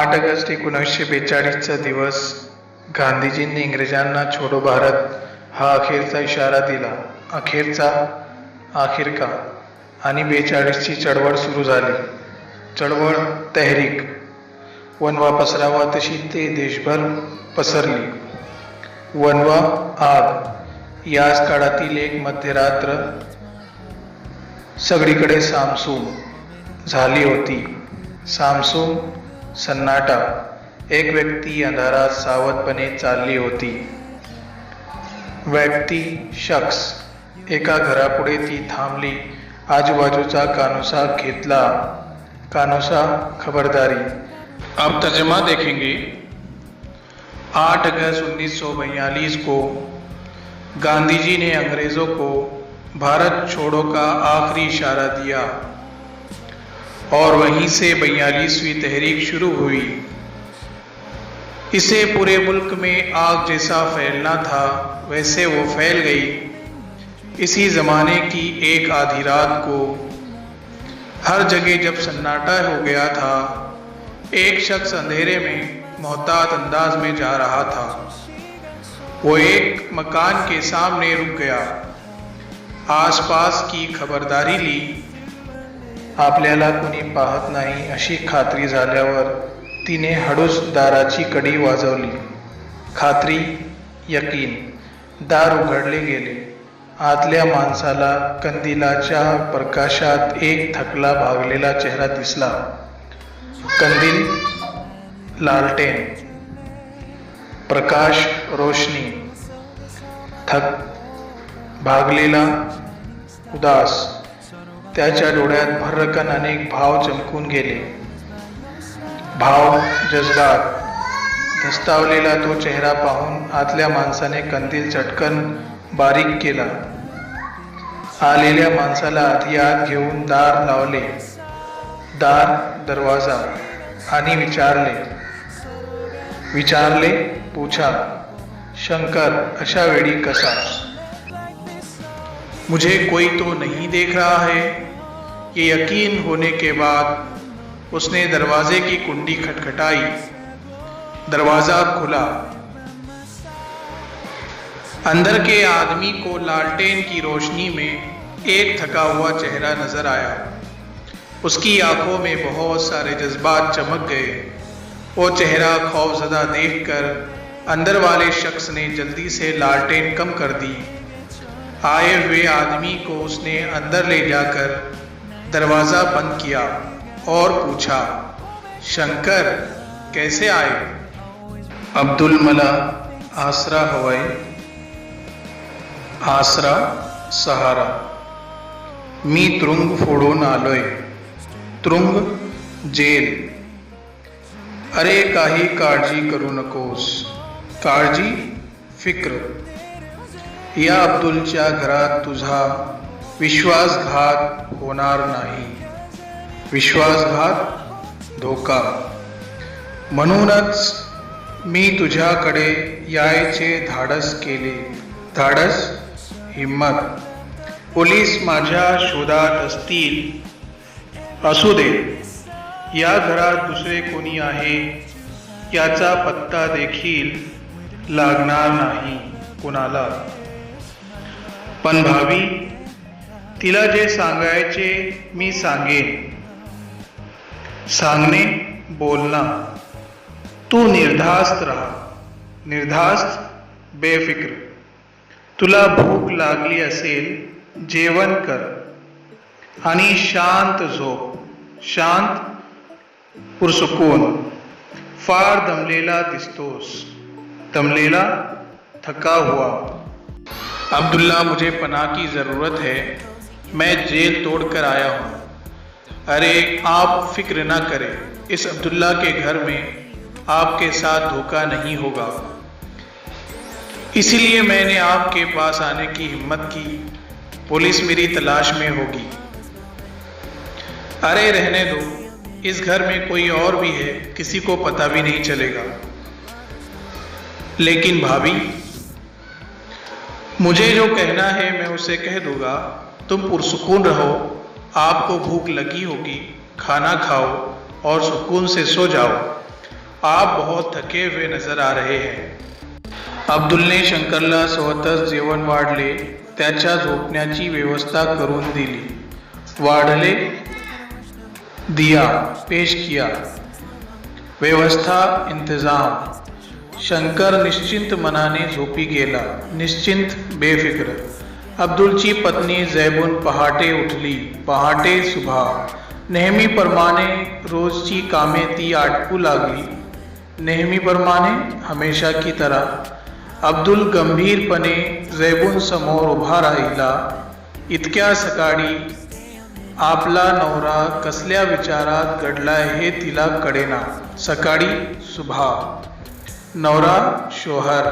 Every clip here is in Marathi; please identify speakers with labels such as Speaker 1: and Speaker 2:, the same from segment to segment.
Speaker 1: 8 ऑगस्ट 1942चा दिवस. गांधीजींनी इंग्रजांना छोडो भारत हा अखेरचा इशारा दिला. आखिर का आणि 42ची चळवळ सुरू झाली. चळवळ तहरीक वनवा पसरावा तशी ते देशभर पसरली. वनवा आग याच काळातील एक मध्यरात्र सगळीकडे सामसूम झाली होती. सामसूम सन्नाटा. एक व्यक्ती अंधारात सावधपणे चालली होती. व्यक्ती शख्स एका घरापुढे ती थांबली. आजूबाजूचा कानोसा घेतला. कानोसा खबरदारी. अब तर्जमा देखेंगे. 8 अगस्त 1942 को गांधी जी ने अंग्रेजों को भारत छोड़ो का आखिरी इशारा दिया और वहीं से 42वीं तहरीक शुरू हुई. इसे पूरे मुल्क में आग जैसा फैलना था वैसे वो फैल गई. इसी ज़माने की एक आधी रात को हर जगह जब सन्नाटा हो गया था, एक शख्स अंधेरे में मोहतात अंदाज में जा रहा था. वो एक मकान के सामने रुक गया. आसपास की खबरदारी ली. आपल्याला कुणी पाहत नाही अशी खात्री झाल्यावर तिने हळूच दाराची कडी वाजवली. खात्री, यकीन. दार उघडले गेले. आतल्या माणसाला कंदिलाच्या प्रकाशात एक थकला भागलेला चेहरा दिसला. कंदील, लालटेन, प्रकाश, रोशनी. थक, भागलेला, उदास. त्याच्या डोळ्यात भर्रकन अनेक भाव चमकून गेले. भाव, जज्बात. धस्तावलेला तो चेहरा पाहून आतल्या माणसाने कंदील चटकन बारीक केला. आलेल्या माणसाला आधी आत घेऊन दार लावले. दरवाजा आणि विचारले, पूछा, शंकर अशा वेळी कसा? मुझे कोई तो नहीं देख रहा है. ये यकीन होने के बाद उसने दरवाजे की कुंडी खटखटाई. दरवाजा खुला. अंदर के आदमी को लालटेन की रोशनी में एक थका हुआ चेहरा नजर आया. उसकी आंखों में बहुत सारे जज्बात चमक गए. वो चेहरा खौफजदा देखकर अंदर वाले शख्स ने जल्दी से लालटेन कम कर दी. आए हुए आदमी को उसने अंदर ले जाकर दरवाज़ा बंद किया और पूछा, शंकर कैसे आए? अब्दुल मला आसरा हवाई. आसरा, सहारा. मी तुरुंग फोडून आलोय. तुरुंग, जेल. अरे काही काळजी करू नकोस. काळजी, फिक्र. या अब्दुलच्या घरात तुझा विश्वासघात होणार नाही. विश्वासघात, धोका. म्हणूनच मी तुझ्याकडे यायचे धाडस केले. धाडस, हिम्मत. पोलीस माझ्या शोधात असू दे. या घरात दुसरे कोणी आहे याचा पत्ता देखील लागणार नाही कोणाला. पण भावी, तिला जे सांगायचे मी सांगेन. सांगणे, बोलना. तू निर्धास्त राहा. निर्धास्त, बेफिक्र. तुला भूक लागली असेल, जेवण कर आणि शांत झोप. शांत, पुरसुकून. फार दमलेला दिसतोस. दमलेला, थका हुआ. अब्दुल्ला, मुझे पनाह की ज़रूरत है. मैं जेल तोड़कर आया हूँ. अरे आप फिक्र ना करें. इस अब्दुल्ला के घर में आपके साथ धोखा नहीं होगा. इसीलिए मैंने आपके पास आने की हिम्मत की. पुलिस मेरी तलाश में होगी. अरे रहने दो. इस घर में कोई और भी है, किसी को पता भी नहीं चलेगा. लेकिन भाभी, मुझे जो कहना है मैं उसे कह दूंगा. तुम पुरसुकून रहो. आपको भूख लगी होगी, खाना खाओ और सुकून से सो जाओ. आप बहुत थके हुए नजर आ रहे हैं। अब्दुलने शंकरला स्वतःच जेवण वाढले, त्याच्या झोपण्याची व्यवस्था करून दिली। वाढले, दिया, पेश किया, व्यवस्था, इंतजाम। शंकर निश्चिंत मनाने झोपी गेला, निश्चिंत, बेफिक्र। अब्दुलची पत्नी जैबून पहाटे उठली, पहाटे सुभा। नेहमीप्रमाणे रोजची कामे ती आटपू लागली, नेहमीप्रमाणे, हमेशा की तरह। अब्दुल गंभीरपणे जैबून समोर उभा राहिला। इतक्या सकाळी आपला नवरा कसल्या विचारात गडलाय हे तिला कळेना। सकाळी, सुबह, नवरा, शोहर।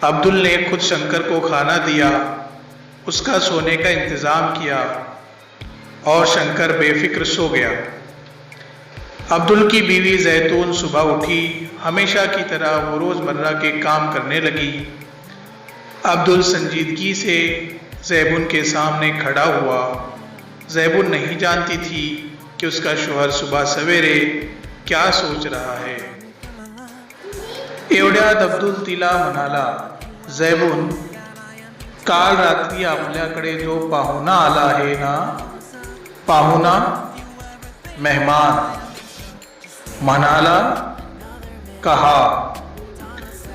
Speaker 1: अब्दुल ने खुद शंकर को खाना दिया, उसका सोने का इंतजाम किया और शंकर बेफिक्र सो गया। अब्दुल की बीवी जैतून सुबह उठी, हमेशा की तरह वो रोज़मर्रा के काम करने लगी। अब्दुल संजीदगी से जैबून के सामने खड़ा हुआ। जैबून नहीं जानती थी कि उसका शोहर सुबह सवेरे क्या सोच रहा है। एवढ्यात अब्दुल तिला म्हणाला, जैबून, काल रात्री आपल्याकडे जो पाहुणा आला आहे ना, पाहुणा, मेहमान, म्हणाला, कहा,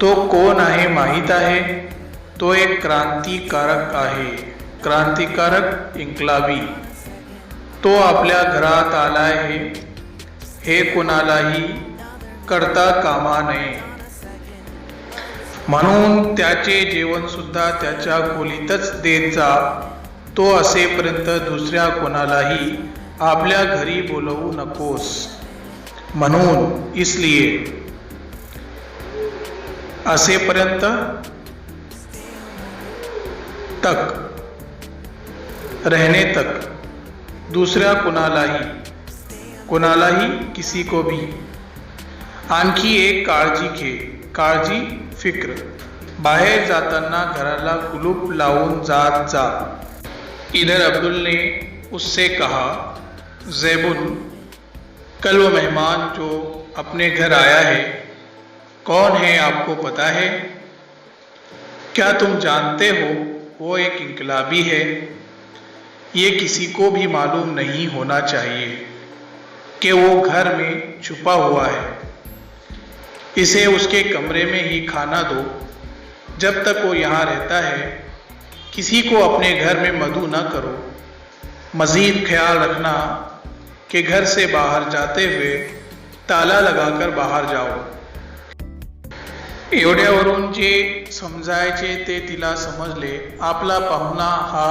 Speaker 1: तो कोण आहे माहीत आहे? तो एक क्रांतिकारक आहे, क्रांतिकारक, इन्क्लाबी। तो आपल्या घरात आलाय हे कोणालाही करता कामा नये, म्हणून त्याचे जेवण सुद्धा त्याच्या खोलीतच देत जा। तो असेपर्यंत दुसऱ्या कोणालाही आपल्या घरी बोलवू नकोस, म्हणून, इसलिए, असेपर्यंत, तक, रहने तक, दूसऱ्या कोणालाही, किसी को भी। आणखी एक काळजी घे, काळजी, फिक्र, बाहेर जाताना घराला कुलूप लावून जात जा। इधर अब्दुल ने उससे कहा, जैबून, कल वो मेहमान जो अपने घर आया है, कौन है आपको पता है? क्या तुम जानते हो वो एक इन्कलाबी है? ये किसी को भी मालूम नहीं होना चाहिए कि वो घर में छुपा हुआ है। इसे उसके कमरे में ही खाना दो जब तक वो यहाँ रहता है। किसी को अपने घर में मधु न करो। मज़ीद ख्याल रखना कि घर से बाहर जाते हुए ताला लगाकर बाहर जाओ। एवढ्यावरून जे समजायचे ते तिला समजले। आपला पाहुणा हा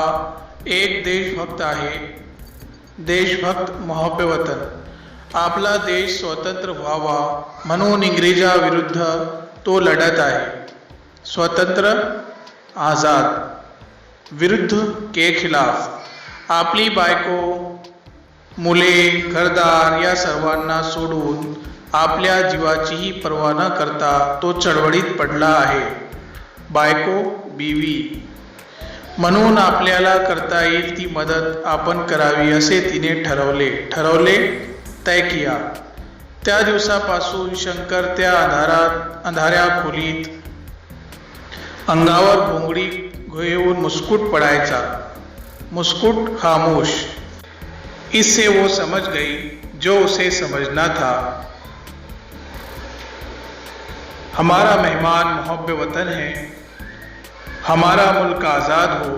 Speaker 1: एक देशभक्त आहे, देशभक्त, मोहब्बे वतन। आपला देश स्वतंत्र व्हावा म्हणून इंग्रजाविरुद्ध तो लढत आहे। स्वतंत्र, आझाद, विरुद्ध, के खिलाफ। आपली बायको, मुले, घरदार या सर्वांना सोडून आपल्या जीवाचीही पर्वा न करता तो चळवळीत पडला आहे। बायको, बीवी, म्हणून आपल्याला करता येईल ती मदत आपण करावी असे तिने ठरवले, तय किया। त्या दिवसापासून शंकर त्या अंधाऱ्या खोलीत अंगावर घोंगडी घेऊन मुस्कुट पडायचा। मुस्कुट, खामोश। इससे वो समझ गई जो उसे समझना था। हमारा मेहमान मोहब्बे वतन है, हमारा मुल्क आज़ाद हो,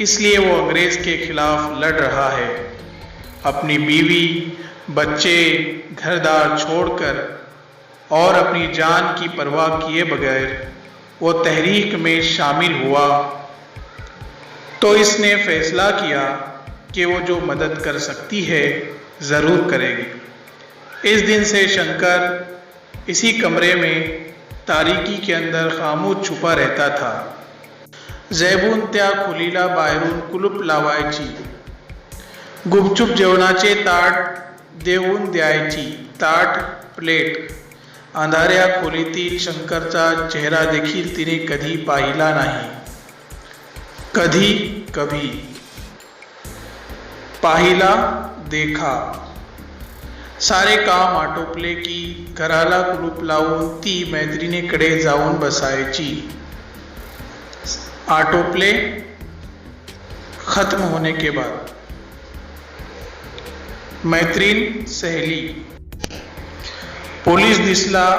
Speaker 1: इसलिए वो अंग्रेज़ के खिलाफ लड़ रहा है। अपनी बीवी, बच्चे, घरदार छोड़कर और अपनी जान की परवाह किए बगैर वो तहरीक में शामिल हुआ तो इसने फैसला किया कि वो जो मदद कर सकती है ज़रूर करेगी। इस दिन से शंकर इसी कमरे में तारीकी के अंदर खामोश छुपा रहता था। जैबून त्या खोलीला बाहेरून कुलूप लावायची, गुपचूप जेवणाचे ताट देऊन द्यायची, ताट, प्लेट। अंधाऱ्या खोलीतील शंकरचा चेहरा देखील तिने कधी पाहिला नाही। कभी पाहिला, देखा। सारे काम आटोपले की घराला कुलूप लावून ती मैत्रिणीकडे जाऊन बसायची. आटोपले खत्म होने के बाद. मैत्रीण सहेली. पोलीस दिसला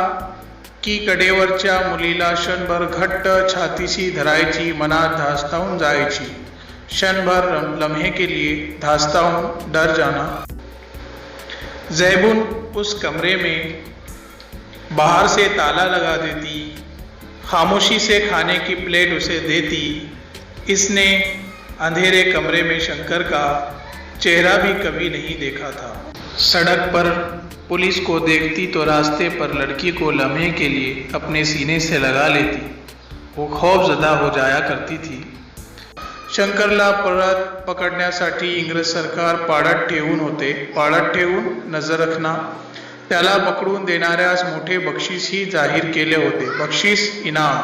Speaker 1: की कडेवरच्या मुलीला क्षणभर घट्ट छातीशी धरायची, मनात धास्तावून जायची. क्षणभर लम्हे के लिए धास्तावून डर जाना. ज़ैबुन उस कमरे में बाहर से ताला लगा देती, खामोशी से खाने की प्लेट उसे देती. इसने अंधेरे कमरे में शंकर का चेहरा भी कभी नहीं देखा था. सड़क पर पुलिस को देखती तो रास्ते पर लड़की को लम्हे के लिए अपने सीने से लगा लेती. वो खौफजदा हो जाया करती थी. शंकरला परत पकडण्यासाठी इंग्रज सरकार पाळत ठेवून होते. पाळत ठेवून नजर रखना. त्याला पकडून देणाऱ्यास मोठे बक्षीसही जाहीर केले होते. बक्षीस इनाम.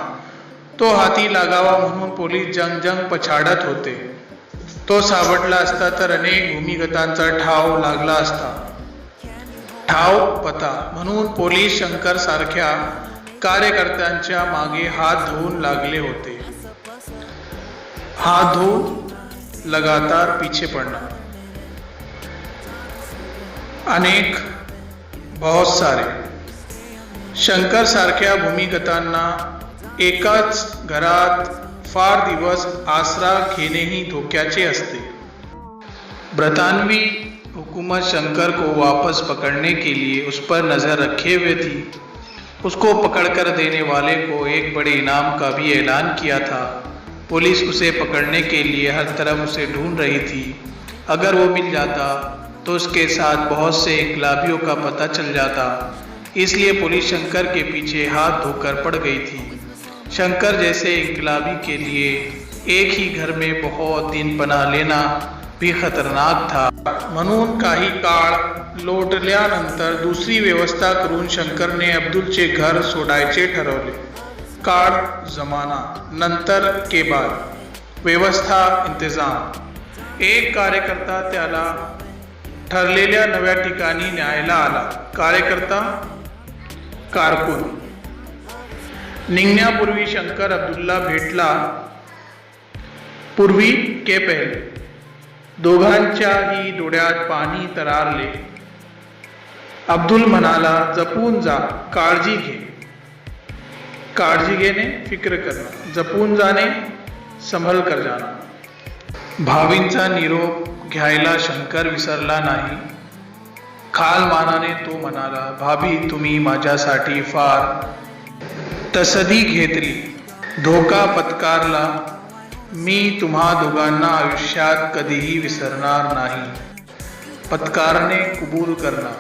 Speaker 1: तो हाती लागावा म्हणून पोलीस जंग पछाडत होते. तो सापडला असता तर अनेक भूमिगतांचा ठाव लागला असता. ठाव पता म्हणून पोलीस शंकर सारख्या कार्यकर्त्यांच्या मागे हात धुवून लागले होते. हाथ धो लगातार पीछे पड़ना. अनेक बहुत सारे. शंकर सारख्या भूमिगतांना एकाच घरात फार दिवस आसरा घेणेही धोक्याचे असते. ब्रितानवी हुकूमत शंकर को वापस पकड़ने के लिए उस पर नज़र रखे हुए थी. उसको पकड़कर देने वाले को एक बड़े इनाम का भी ऐलान किया था. पुलिस उसे पकड़ने के लिए हर तरफ उसे ढूंढ रही थी. अगर वो मिल जाता तो उसके साथ बहुत से इनकलाबियों का पता चल जाता. इसलिए पुलिस शंकर के पीछे हाथ धोकर पड़ गई थी. शंकर जैसे इनकलाबी के लिए एक ही घर में बहुत दिन पनाह लेना भी खतरनाक था. म्हणून काही काळ लोटल्यानंतर दुसरी व्यवस्था करून शंकरने अब्दुलचे घर सोडायचे ठरवले. काळ जमाना. नंतर के बाद. व्यवस्था इंतजाम. एक कार्यकर्ता त्याला ठरलेल्या नव्या ठिकाणी न्यायला आला. कार्यकर्ता कारकून. निघण्यापूर्वी शंकर अब्दुलला भेटला. पूर्वी के पहिले. दोघांच्याही डोळ्यात पाणी तरारले. अब्दुल म्हणाला, जपून जा, काळजी घे. काळजी घेणे फिक्र करना. जपून जाणे संभल कर जाना. भावींचा निरोप घ्यायला शंकर विसरला नाही. खालमानाने तो म्हणाला, भाभी तुम्ही माझ्यासाठी फार तसदी घेतली, धोका पत्कारला. मी तुम्हा दोघांना आयुष्यात कधीही विसरणार नाही. पत्कारने कबूल करना.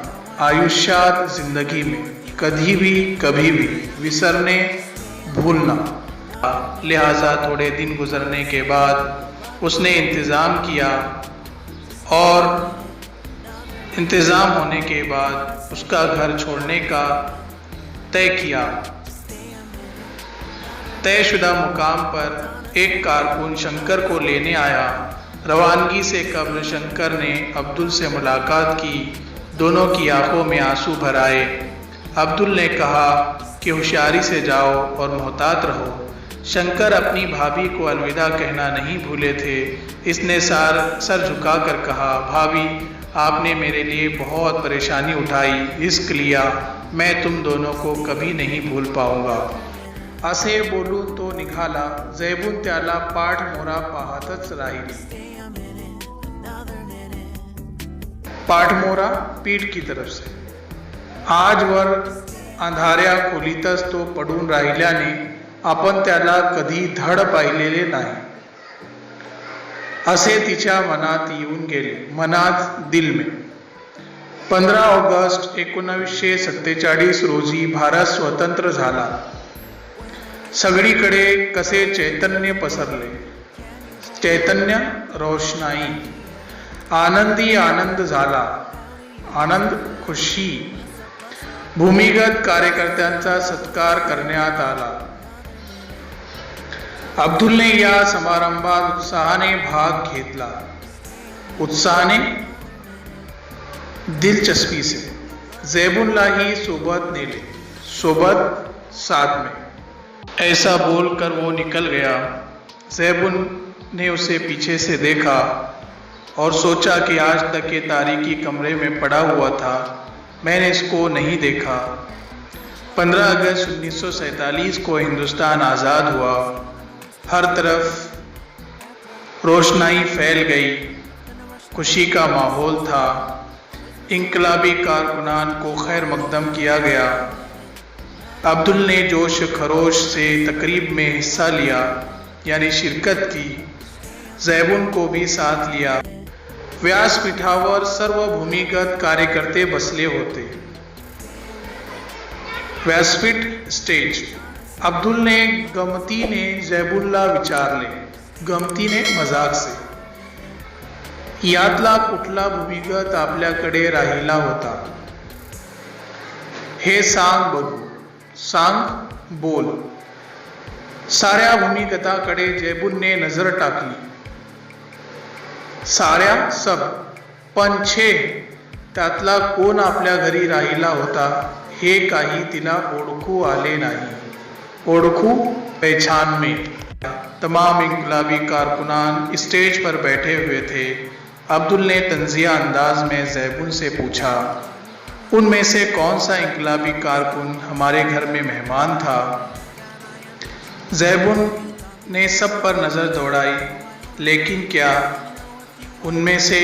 Speaker 1: आयुष्यात जिंदगी में कभी भी विसरने भूलना. लिहाजा थोड़े दिन गुजरने के बाद उसने इंतज़ाम किया और इंतज़ाम होने के बाद उसका घर छोड़ने का तय किया. तयशुदा मुकाम पर एक कारकुन शंकर को लेने आया. रवानगी से कब्ल शंकर ने अब्दुल से मुलाकात की. दोनों की आंखों में आंसू भर आए. अब्दुल ने कहा कि होशियारी से जाओ और मोहतात रहो. शंकर अपनी भाभी को अलविदा कहना नहीं भूले थे. इसने सर झुकाकर कहा, भाभी आपने मेरे लिए बहुत परेशानी उठाई, रिस्क लिया, मैं तुम दोनों को कभी नहीं भूल पाऊंगा. असे बोलून तो निघाला. ज़ैबुन त्याला पाठमोरा पाहतच राहिली. पाठमोरा पीठ की तरफ से. आजवर अंधाऱ्या खोलीतच तो पडून राहिल्याने आपण त्याला कधी धड पाहिलेले नाही असे तिच्या मनात येऊन गेले. मनात दिल में. 15 ऑगस्ट 1947 रोजी भारत स्वतंत्र झाला. सगळीकडे कसे चैतन्य पसरले. चैतन्य, रोषणाई. आनंदी आनंद झाला. आनंद, खुशी. भूमिगत कार्यकर्त्यांचा सत्कार करण्यात आला. अब्दुलने या समारंभात उत्साहाने भाग घेतला. उत्साहाने, दिलचस्पी से. ज़ैबुल्लाह ही सोबत नेले, सोबत साथ में। ऐसा बोलकर वो निकल गया। ज़ैबुन ने उसे पीछे से देखा और सोचा कि आज तक ये तारीकी कमरे में पड़ा हुआ था, मैंने इसको नहीं देखा। 15 अगस्त 1947 को हिंदुस्तान आज़ाद हुआ। हर तरफ रोशनाई फैल गई, खुशी का माहौल था। इनकलाबी कारकुनान को खैर मकदम किया गया। अब्दुल ने जोश खरोश से तकरीब में हिस्सा लिया, यानी शिरकत की। ज़ैबुन को भी साथ लिया। व्यासपीठावर सर्व भूमिगत कार्यकर्ते बसले होते। व्यासपीठ स्टेज। अब्दुल ने गमती ने ज़ैबुल्लाह विचारले, गमती ने मजाक से, यातला कुठला भूमिगत आपल्याकडे राहिला होता, हे सांग बघू, सांग बोल। साऱ्या भूमिगताकडे ज़ैबुनने नजर टाकली। साऱ्या सब, पण छे त्यातला कोण आपल्या घरी राहिला होता हे काही तिला ओळखू आले नाही। ओळखू, पहचान में। तमाम इनकलाबी कारकुनान स्टेज पर बैठे हुए थे। अब्दुल ने तंजिया अंदाज में ज़ैबुन से पूछा, उनमें से कौन सा इनकलाबी कारकुन हमारे घर में मेहमान था? ज़ैबुन ने सब पर नज़र दौड़ाई, लेकिन क्या उनमें से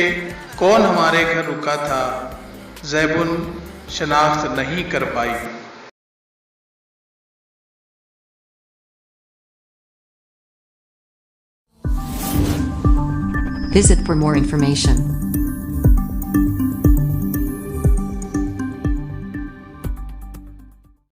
Speaker 1: कौन हमारे घर रुका था? ज़ैबुन शनाख्त नहीं कर पाई।
Speaker 2: Visit for more information.